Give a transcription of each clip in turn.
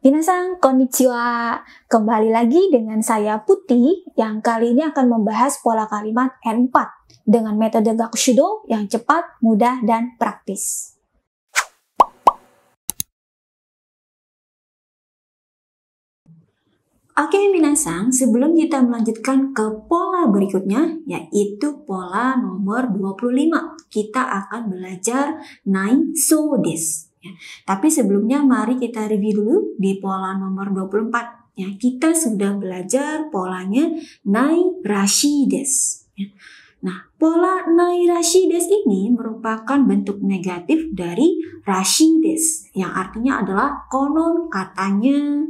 Minasan, konnichiwa. Kembali lagi dengan saya Putih yang kali ini akan membahas pola kalimat N4 dengan metode Gakushudo yang cepat, mudah, dan praktis. Oke minasan, sebelum kita melanjutkan ke pola berikutnya, yaitu pola nomor 25, kita akan belajar nai so desu. Tapi sebelumnya mari kita review dulu di pola nomor 24. Kita sudah belajar polanya nai rashi desu. Nah, pola nai rashi desu ini merupakan bentuk negatif dari rashi desu, yang artinya adalah konon katanya.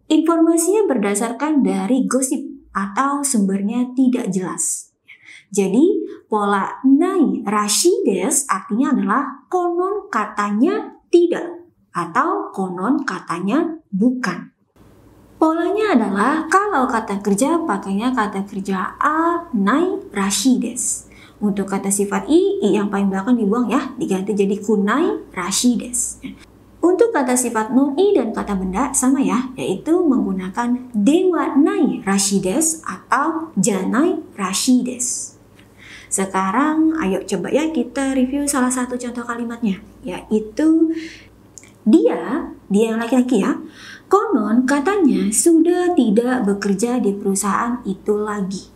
Informasinya berdasarkan dari gosip atau sumbernya tidak jelas. Jadi, pola nai rashi desu artinya adalah konon katanya tidak atau konon katanya bukan. Polanya adalah kalau kata kerja pakainya kata kerja a nai rashi desu. Untuk kata sifat i yang paling belakang dibuang ya, diganti jadi kunai rashi desu. Untuk kata sifat non-i dan kata benda sama ya, yaitu menggunakan dewa nai rashi desu atau janai rashi desu. Sekarang ayo coba ya kita review salah satu contoh kalimatnya, yaitu dia yang laki-laki ya, konon katanya sudah tidak bekerja di perusahaan itu lagi.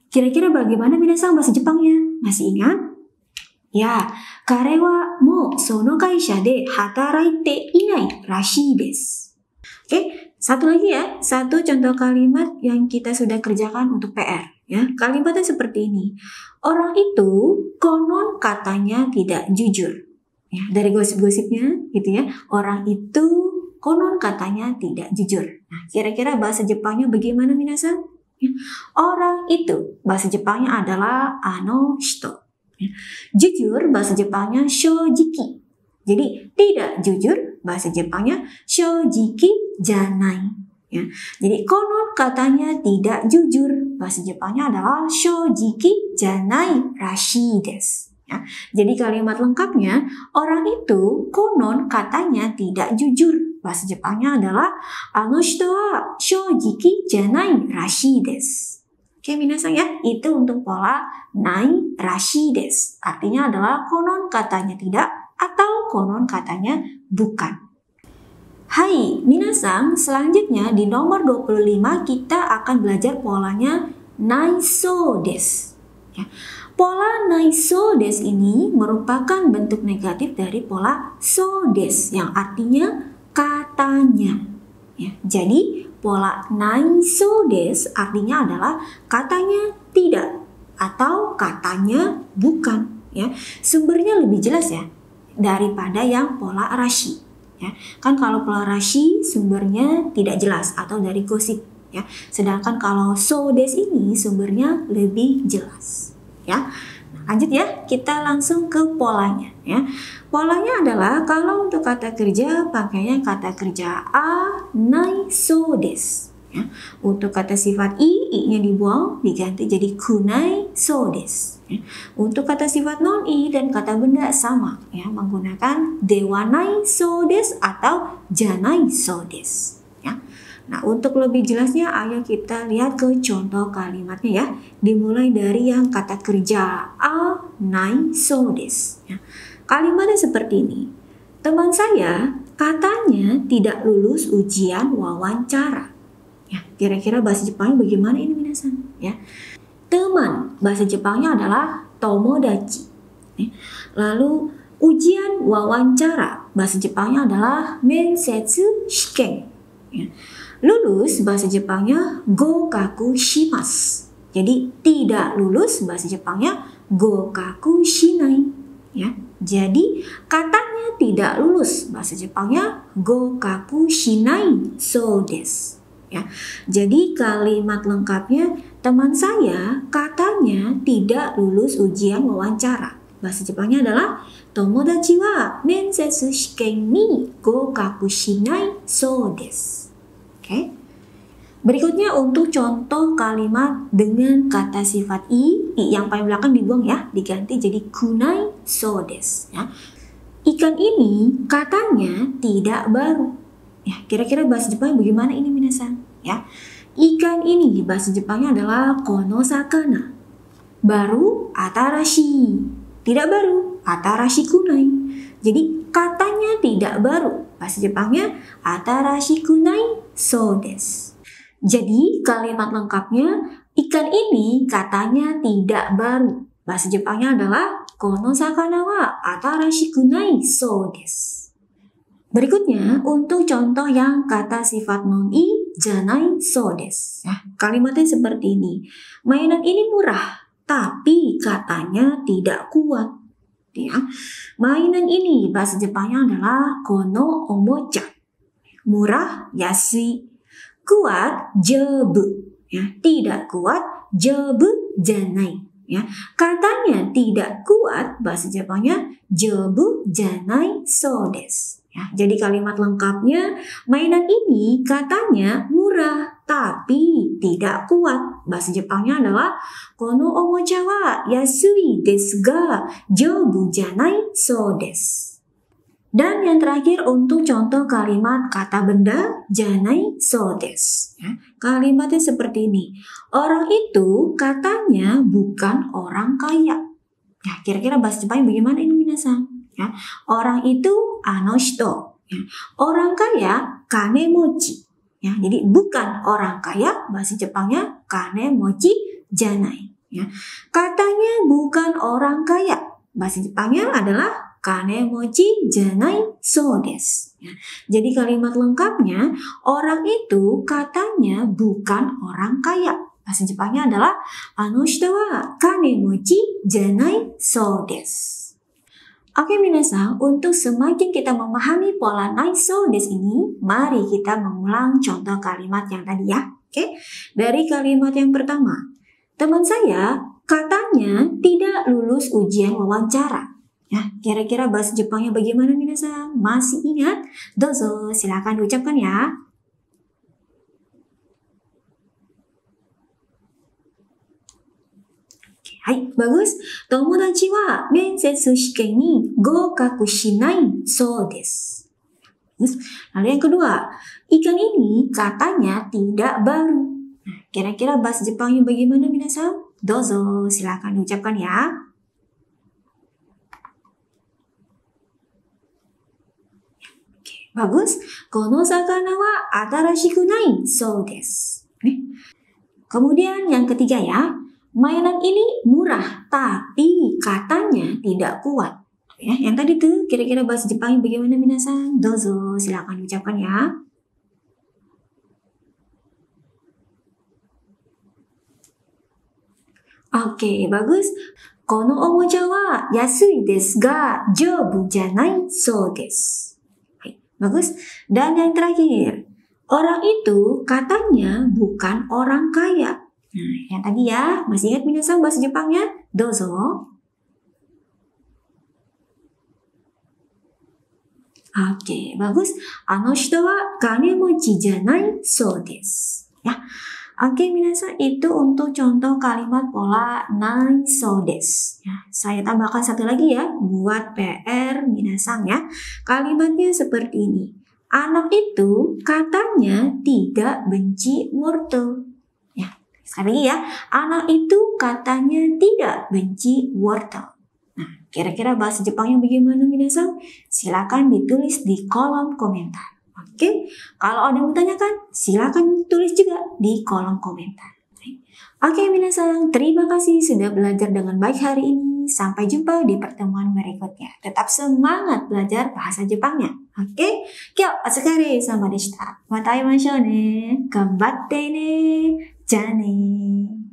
Kira-kira bagaimana minasan bahasa Jepangnya? Masih ingat? Ya, kare wa mou sono kaisha de hataraite inai rashi desu. Oke, satu lagi ya, satu contoh kalimat yang kita sudah kerjakan untuk PR. Kalimatnya seperti ini. Orang itu konon katanya tidak jujur. Dari gosip-gosipnya gitu ya. Orang itu konon katanya tidak jujur. Nah, kira-kira bahasa Jepangnya bagaimana minasan? Orang itu bahasa Jepangnya adalah ano shito. Jujur bahasa Jepangnya shojiki. Jadi tidak jujur bahasa Jepangnya shojiki janai. Jadi konon katanya tidak jujur bahasa Jepangnya adalah shojiki janai rashi desu. Jadi kalimat lengkapnya orang itu konon katanya tidak jujur bahasa Jepangnya adalah ano shito wa shojiki janai rashi desu. Oke minasan ya, itu untuk pola nai rashi desu. Artinya adalah konon katanya tidak atau konon katanya bukan. Hai minasan, selanjutnya di nomor 25 kita akan belajar polanya nai so desu. Pola nai so desu ini merupakan bentuk negatif dari pola so desu yang artinya katanya. Jadi pola nai so desu artinya adalah katanya tidak atau katanya bukan. Sumbernya lebih jelas ya daripada yang pola rashi. Kan kalau pola rashi sumbernya tidak jelas atau dari gosip. Sedangkan kalau so desu ini sumbernya lebih jelas. Lanjut ya, kita langsung ke polanya ya. Polanya adalah kalau untuk kata kerja pakainya kata kerja a nai so desu. Untuk kata sifat i-nya dibuang diganti jadi kunai so desu. Untuk kata sifat non-i dan kata benda sama menggunakan dewa nai so desu atau janai so desu. Nah, untuk lebih jelasnya ayo kita lihat ke contoh kalimatnya ya. Dimulai dari yang kata kerja a nai so desu. Kalimatnya seperti ini. Teman saya katanya tidak lulus ujian wawancara. Kira-kira bahasa Jepangnya bagaimana ini minasan? Teman bahasa Jepangnya adalah tomodachi. Lalu ujian wawancara bahasa Jepangnya adalah mensetsu shiken. Lulus bahasa Jepangnya gokaku shimasu. Jadi tidak lulus bahasa Jepangnya gokaku shinai. Jadi katanya tidak lulus bahasa Jepangnya gokaku shinai so desu. Jadi kalimat lengkapnya teman saya katanya tidak lulus ujian wawancara. Bahasa Jepangnya adalah tomodachi wa mensetsu shiken ni gokaku shinai so desu. Oke. Berikutnya untuk contoh kalimat dengan kata sifat i yang paling belakang dibuang ya, diganti jadi kunai so desu. Ikan ini katanya tidak baru. Ya, kira-kira bahasa Jepang bagaimana ini minasan? Ya, ikan ini bahasa Jepangnya adalah konosakana. Baru atarashi. Tidak baru atarashi kunai. Jadi katanya tidak baru. Bahasa Jepangnya atarashi kunai so desu. Jadi kalimat lengkapnya ikan ini katanya tidak baru. Bahasa Jepangnya adalah kono sakana wa atarashi kunai so desu. Berikutnya, untuk contoh yang kata sifat non-i, janai so desu. Ya, kalimatnya seperti ini. Mainan ini murah, tapi katanya tidak kuat. Ya, mainan ini bahasa Jepangnya adalah kono omocha. Murah, yasui. Kuat, jebu. Ya, tidak kuat, jebu janai. Ya, katanya tidak kuat, bahasa Jepangnya jebu janai so desu. Ya, jadi kalimat lengkapnya, mainan ini katanya murah, tapi tidak kuat. Bahasa Jepangnya adalah kono omocha wa yasui desu ga joubu janai so desu. Dan yang terakhir untuk contoh kalimat kata benda, janai so desu. Ya, kalimatnya seperti ini. Orang itu katanya bukan orang kaya. Ya, kira-kira bahasa Jepangnya bagaimana ini minasan? Ya, orang itu anoshito. Ya, orang kaya kanemochi. Ya, jadi bukan orang kaya, bahasa Jepangnya kanemochi janai. Ya, katanya bukan orang kaya, bahasa Jepangnya adalah kanemochi janai so desu. Ya, jadi kalimat lengkapnya orang itu katanya bukan orang kaya. Bahasa Jepangnya adalah anoshito wa kanemochi janai so desu. Oke minasan, untuk semakin kita memahami pola nai so desu ini, mari kita mengulang contoh kalimat yang tadi ya. Oke, dari kalimat yang pertama. Teman saya katanya tidak lulus ujian wawancara. Ya, kira-kira bahasa Jepangnya bagaimana minasan? Masih ingat? Dozo, silakan ucapkan ya. Hai, bagus. Tomodachi wa mensetsu shiken ni goukaku shinai so desu. Lalu yang kedua, ikan ini katanya tidak baru. Nah, kira-kira bahasa Jepangnya bagaimana minasan? Dozo, silakan ucapkan ya. Oke, bagus. Kono sakana wa atarashiku nai so desu. Kemudian yang ketiga ya. Mainan ini murah, tapi katanya tidak kuat. Ya, yang tadi tuh kira-kira bahasa Jepangnya bagaimana minasan? Dozo, silakan ucapkan ya. Oke, bagus. Kono omocha wa yasui desu ga joubu janai so desu. Bagus. Dan yang terakhir, orang itu katanya bukan orang kaya. Nah, yang tadi ya, masih ingat minasan bahasa Jepangnya? Dozo. Oke, bagus. Anoshito wa kanemochi janai so desu. Ya. Oke, minasan, itu untuk contoh kalimat pola nai so desu. Ya, saya tambahkan satu lagi ya, buat PR minasan ya. Kalimatnya seperti ini. Anak itu katanya tidak benci wortel. Sekali lagi ya, anak itu katanya tidak benci wortel. Nah, kira-kira bahasa Jepangnya bagaimana minasan? Silakan ditulis di kolom komentar. Oke, kalau ada yang bertanyakan, silakan tulis juga di kolom komentar. Oke minasan, terima kasih sudah belajar dengan baik hari ini. Sampai jumpa di pertemuan berikutnya. Tetap semangat belajar bahasa Jepangnya. Oke, kyou otsukare sama deshita. Mata aimashou ne. Ganbatte ne. じゃあねー。